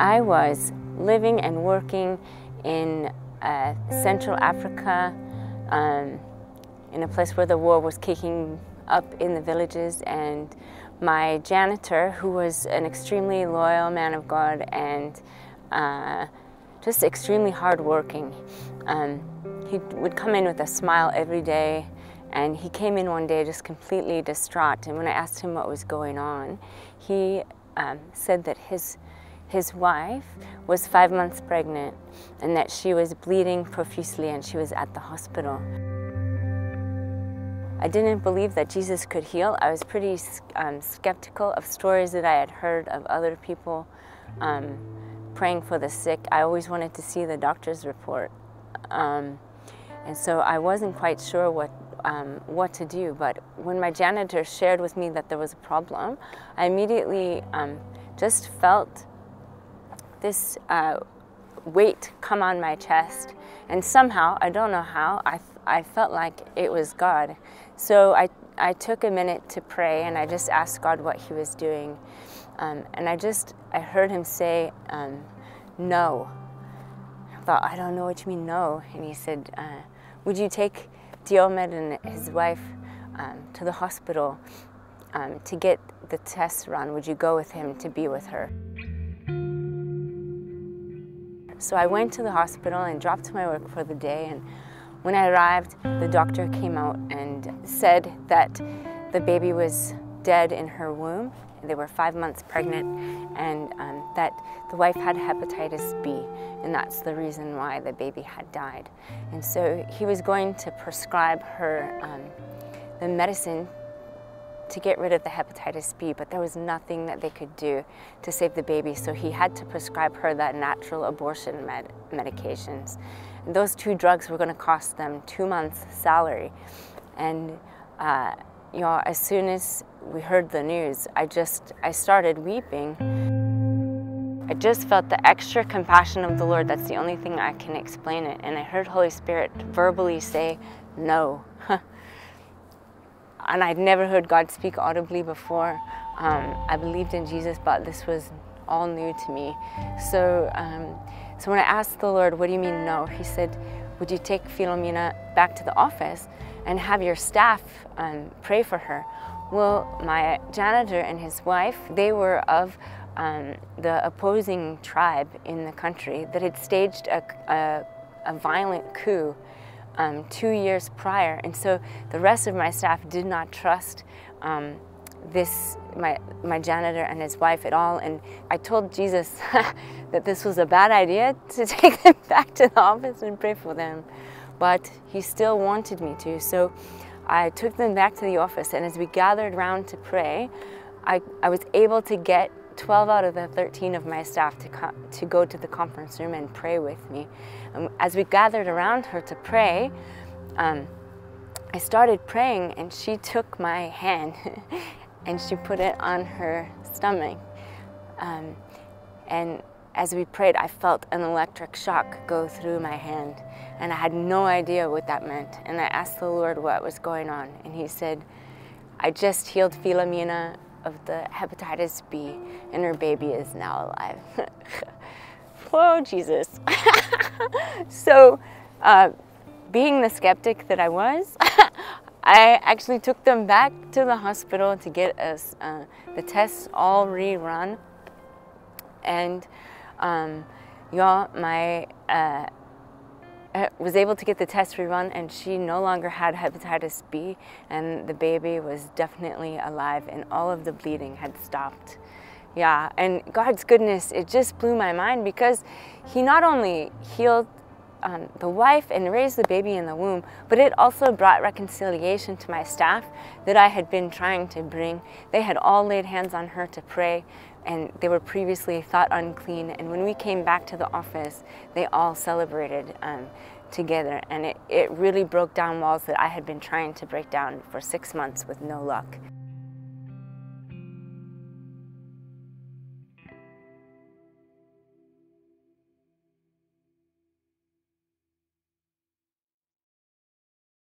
I was living and working in Central Africa, in a place where the war was kicking up in the villages, and my janitor, who was an extremely loyal man of God and just extremely hardworking, he would come in with a smile every day, and he came in one day just completely distraught. And when I asked him what was going on, he said that his wife was 5 months pregnant and that she was bleeding profusely and she was at the hospital. I didn't believe that Jesus could heal. I was pretty skeptical of stories that I had heard of other people praying for the sick. I always wanted to see the doctor's report. And so I wasn't quite sure what to do. But when my janitor shared with me that there was a problem, I immediately just felt this weight come on my chest. And somehow, I don't know how, I felt like it was God. So I took a minute to pray, and I just asked God what he was doing. And I heard him say, no. I thought, I don't know what you mean, no. And he said, would you take Diomed and his wife to the hospital to get the test run? Would you go with him to be with her? So I went to the hospital and dropped my work for the day, and when I arrived, the doctor came out and said that the baby was dead in her womb. They were 5 months pregnant, and that the wife had hepatitis B, and that's the reason why the baby had died. And so he was going to prescribe her the medicine to get rid of the hepatitis B, but there was nothing that they could do to save the baby, so he had to prescribe her that natural abortion medications. And those 2 drugs were going to cost them 2 months' salary. And you know, as soon as we heard the news, I started weeping. I just felt the extra compassion of the Lord. That's the only thing I can explain it. And I heard Holy Spirit verbally say, no. And I'd never heard God speak audibly before. I believed in Jesus, but this was all new to me. So when I asked the Lord, what do you mean no? He said, would you take Philomena back to the office and have your staff pray for her? Well, my janitor and his wife, they were of the opposing tribe in the country that had staged a violent coup 2 years prior, and so the rest of my staff did not trust my janitor and his wife at all. And I told Jesus that this was a bad idea to take them back to the office and pray for them, but he still wanted me to. So I took them back to the office, and as we gathered around to pray, I was able to get 12 out of the 13 of my staff to go to the conference room and pray with me. As we gathered around her to pray, I started praying, and she took my hand and she put it on her stomach. And as we prayed, I felt an electric shock go through my hand, and I had no idea what that meant. And I asked the Lord what was going on, and he said, I just healed Philomena of the hepatitis B, and her baby is now alive. Whoa, Jesus. So, being the skeptic that I was, I actually took them back to the hospital to get us the tests all rerun. And y'all, I was able to get the test rerun, and she no longer had hepatitis B, and the baby was definitely alive, and all of the bleeding had stopped. Yeah, and God's goodness, it just blew my mind, because he not only healed the wife and raised the baby in the womb, but it also brought reconciliation to my staff that I had been trying to bring. They had all laid hands on her to pray, and they were previously thought unclean. And when we came back to the office, they all celebrated together. And it really broke down walls that I had been trying to break down for 6 months with no luck.